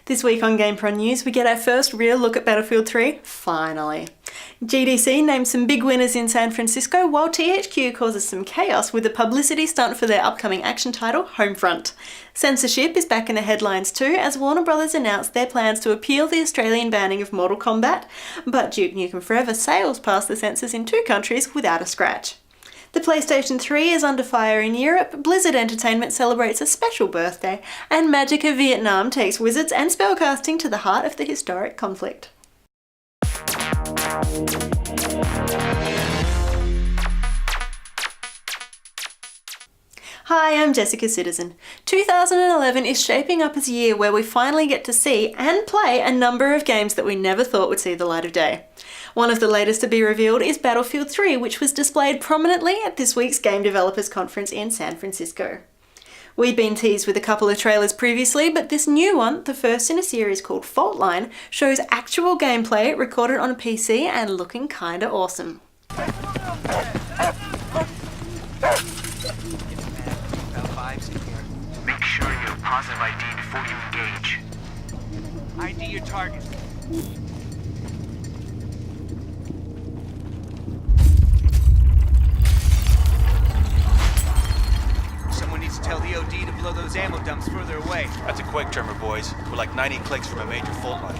This week on GamePron News, we get our first real look at Battlefield 3, finally. GDC names some big winners in San Francisco, while THQ causes some chaos with a publicity stunt for their upcoming action title, Homefront. Censorship is back in the headlines too, as Warner Bros. Announced their plans to appeal the Australian banning of Mortal Kombat, but Duke Nukem Forever sails past the censors in 2 countries without a scratch. The PlayStation 3 is under fire in Europe, Blizzard Entertainment celebrates a special birthday, and Magicka Vietnam takes wizards and spellcasting to the heart of the historic conflict. Hi, I'm Jessica Citizen. 2011 is shaping up as a year where we finally get to see and play a number of games that we never thought would see the light of day. One of the latest to be revealed is Battlefield 3, which was displayed prominently at this week's Game Developers Conference in San Francisco. We'd been teased with a couple of trailers previously, but this new one, the first in a series called Fault Line, shows actual gameplay recorded on a PC and looking kinda awesome. Make sure you have positive ID before you engage. ID your target. Someone needs to tell the OD to blow those ammo dumps further away. That's a quick trimmer, boys. We're like 90 clicks from a major fault line.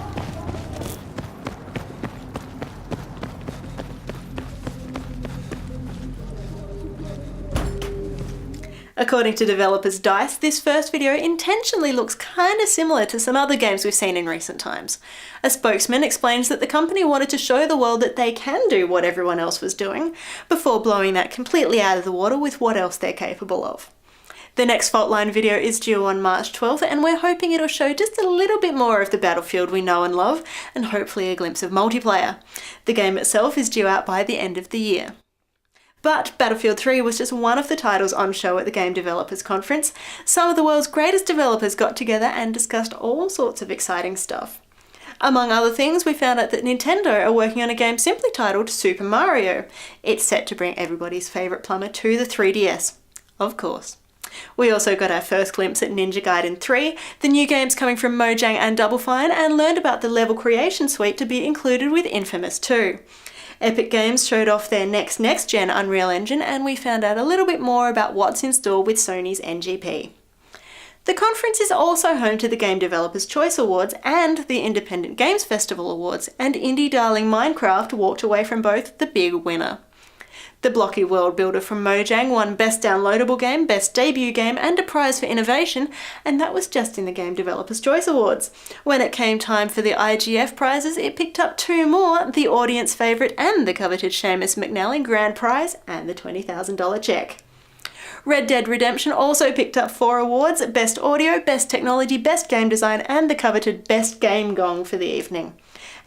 According to developers DICE, this first video intentionally looks kinda similar to some other games we've seen in recent times. A spokesman explains that the company wanted to show the world that they can do what everyone else was doing, before blowing that completely out of the water with what else they're capable of. The next Fault Line video is due on March 12th, and we're hoping it'll show just a little bit more of the Battlefield we know and love, and hopefully a glimpse of multiplayer. The game itself is due out by the end of the year. But Battlefield 3 was just one of the titles on show at the Game Developers Conference. Some of the world's greatest developers got together and discussed all sorts of exciting stuff. Among other things, we found out that Nintendo are working on a game simply titled Super Mario. It's set to bring everybody's favourite plumber to the 3DS. Of course. We also got our first glimpse at Ninja Gaiden 3, the new games coming from Mojang and Double Fine, and learned about the level creation suite to be included with Infamous 2. Epic Games showed off their next-gen Unreal Engine, and we found out a little bit more about what's in store with Sony's NGP. The conference is also home to the Game Developers Choice Awards and the Independent Games Festival Awards, and indie darling Minecraft walked away from both the big winner. The blocky world builder from Mojang won Best Downloadable Game, Best Debut Game, and a prize for innovation, and that was just in the Game Developers Choice Awards. When it came time for the IGF prizes, it picked up 2 more, the audience favourite and the coveted Seamus McNally Grand Prize, and the $20,000 check. Red Dead Redemption also picked up 4 awards, Best Audio, Best Technology, Best Game Design, and the coveted Best Game Gong for the evening.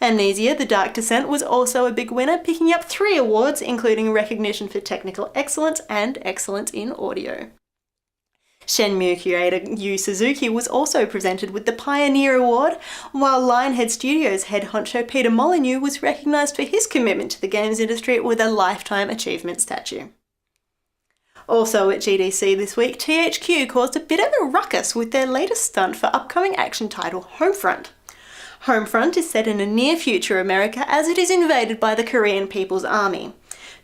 Amnesia: The Dark Descent was also a big winner, picking up 3 awards, including recognition for technical excellence and excellence in audio. Shenmue creator Yu Suzuki was also presented with the Pioneer Award, while Lionhead Studios head honcho Peter Molyneux was recognised for his commitment to the games industry with a Lifetime Achievement statue. Also at GDC this week, THQ caused a bit of a ruckus with their latest stunt for upcoming action title Homefront. Homefront is set in a near-future America as it is invaded by the Korean People's Army.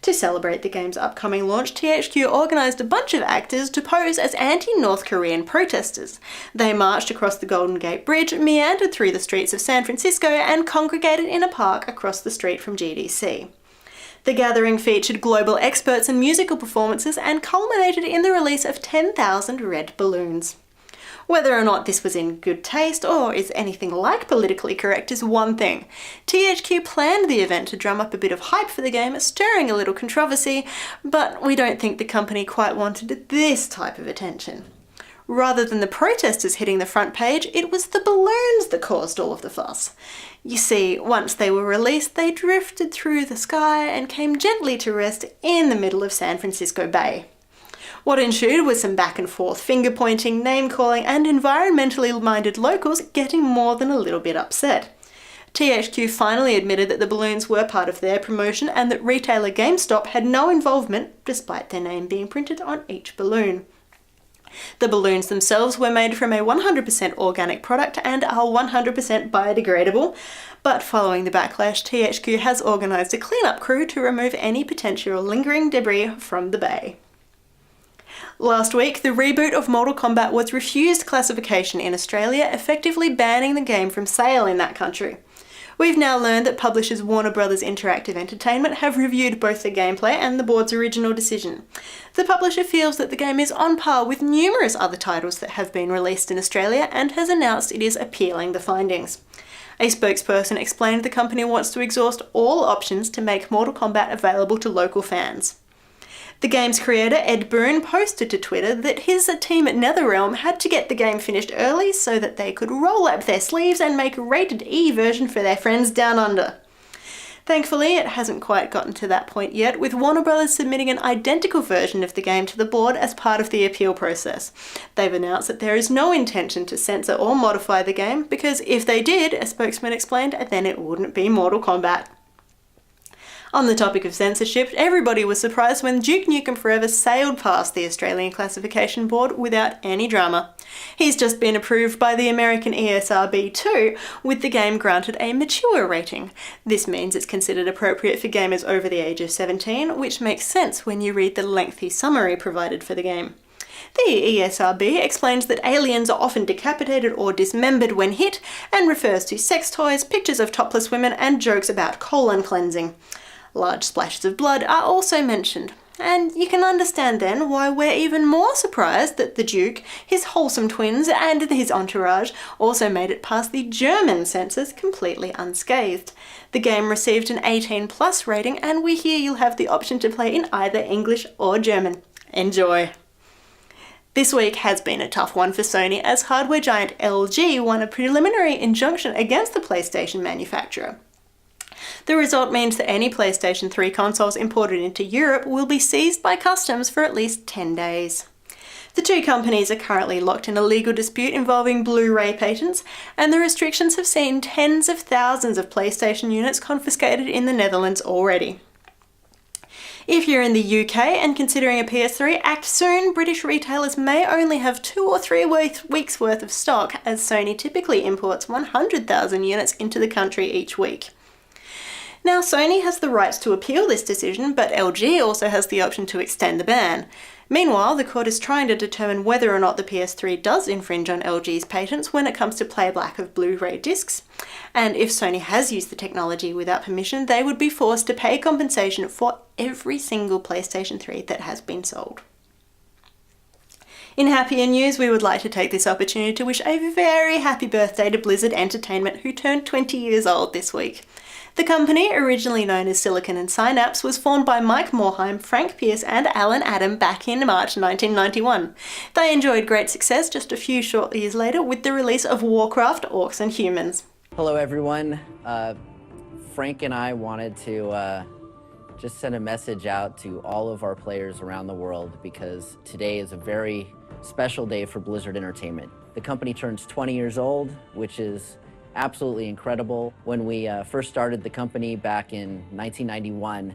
To celebrate the game's upcoming launch, THQ organised a bunch of actors to pose as anti-North Korean protesters. They marched across the Golden Gate Bridge, meandered through the streets of San Francisco, and congregated in a park across the street from GDC. The gathering featured global experts and musical performances and culminated in the release of 10,000 red balloons. Whether or not this was in good taste or is anything like politically correct is one thing. THQ planned the event to drum up a bit of hype for the game, stirring a little controversy, but we don't think the company quite wanted this type of attention. Rather than the protesters hitting the front page, it was the balloons that caused all of the fuss. You see, once they were released, they drifted through the sky and came gently to rest in the middle of San Francisco Bay. What ensued was some back and forth finger-pointing, name-calling, and environmentally minded locals getting more than a little bit upset. THQ finally admitted that the balloons were part of their promotion and that retailer GameStop had no involvement, despite their name being printed on each balloon. The balloons themselves were made from a 100% organic product and are 100% biodegradable, but following the backlash, THQ has organised a cleanup crew to remove any potential lingering debris from the bay. Last week, the reboot of Mortal Kombat was refused classification in Australia, effectively banning the game from sale in that country. We've now learned that publishers Warner Bros. Interactive Entertainment have reviewed both the gameplay and the board's original decision. The publisher feels that the game is on par with numerous other titles that have been released in Australia and has announced it is appealing the findings. A spokesperson explained the company wants to exhaust all options to make Mortal Kombat available to local fans. The game's creator, Ed Boon, posted to Twitter that his team at NetherRealm had to get the game finished early so that they could roll up their sleeves and make a rated E version for their friends down under. Thankfully, it hasn't quite gotten to that point yet, with Warner Bros. Submitting an identical version of the game to the board as part of the appeal process. They've announced that there is no intention to censor or modify the game, because if they did, a spokesman explained, then it wouldn't be Mortal Kombat. On the topic of censorship, everybody was surprised when Duke Nukem Forever sailed past the Australian Classification Board without any drama. He's just been approved by the American ESRB too, with the game granted a mature rating. This means it's considered appropriate for gamers over the age of 17, which makes sense when you read the lengthy summary provided for the game. The ESRB explains that aliens are often decapitated or dismembered when hit, and refers to sex toys, pictures of topless women, and jokes about colon cleansing. Large splashes of blood are also mentioned, and you can understand then why we're even more surprised that the Duke, his wholesome twins, and his entourage also made it past the German censors completely unscathed. The game received an 18+ rating, and we hear you'll have the option to play in either English or German. Enjoy! This week has been a tough one for Sony, as hardware giant LG won a preliminary injunction against the PlayStation manufacturer. The result means that any PlayStation 3 consoles imported into Europe will be seized by customs for at least 10 days. The two companies are currently locked in a legal dispute involving Blu-ray patents, and the restrictions have seen tens of thousands of PlayStation units confiscated in the Netherlands already. If you're in the UK and considering a PS3, act soon. British retailers may only have 2 or 3 weeks worth of stock, as Sony typically imports 100,000 units into the country each week. Now, Sony has the rights to appeal this decision, but LG also has the option to extend the ban. Meanwhile, the court is trying to determine whether or not the PS3 does infringe on LG's patents when it comes to playback of Blu-ray discs. And if Sony has used the technology without permission, they would be forced to pay compensation for every single PlayStation 3 that has been sold. In happier news, we would like to take this opportunity to wish a very happy birthday to Blizzard Entertainment, who turned 20 years old this week. The company, originally known as Silicon and Synapse, was formed by Mike Morhaime, Frank Pierce, and Alan Adam back in March 1991. They enjoyed great success just a few short years later with the release of Warcraft: Orcs and Humans. Hello everyone. Frank and I wanted to just send a message out to all of our players around the world, because today is a very special day for Blizzard Entertainment. The company turns 20 years old, which is absolutely incredible. When we first started the company back in 1991,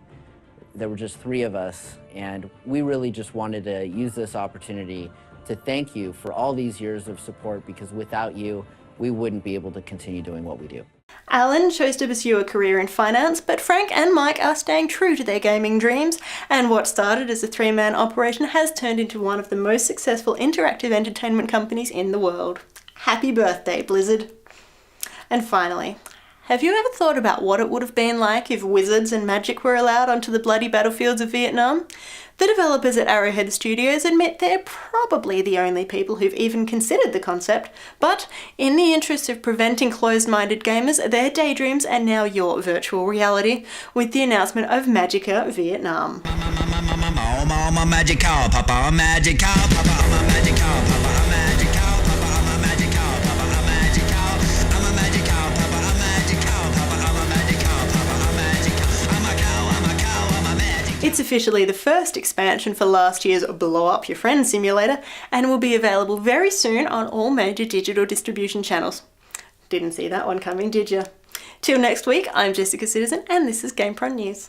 there were just 3 of us, and we really just wanted to use this opportunity to thank you for all these years of support, because without you, we wouldn't be able to continue doing what we do. Alan chose to pursue a career in finance, but Frank and Mike are staying true to their gaming dreams, and what started as a 3-man operation has turned into one of the most successful interactive entertainment companies in the world. Happy birthday, Blizzard! And finally, have you ever thought about what it would have been like if wizards and magic were allowed onto the bloody battlefields of Vietnam? The developers at Arrowhead Studios admit they're probably the only people who've even considered the concept, but in the interest of preventing closed-minded gamers, their daydreams are now your virtual reality, with the announcement of Magicka Vietnam. It's officially the first expansion for last year's Blow Up Your Friend simulator, and will be available very soon on all major digital distribution channels. Didn't see that one coming, did ya? Till next week, I'm Jessica Citizen, and this is GamePron News.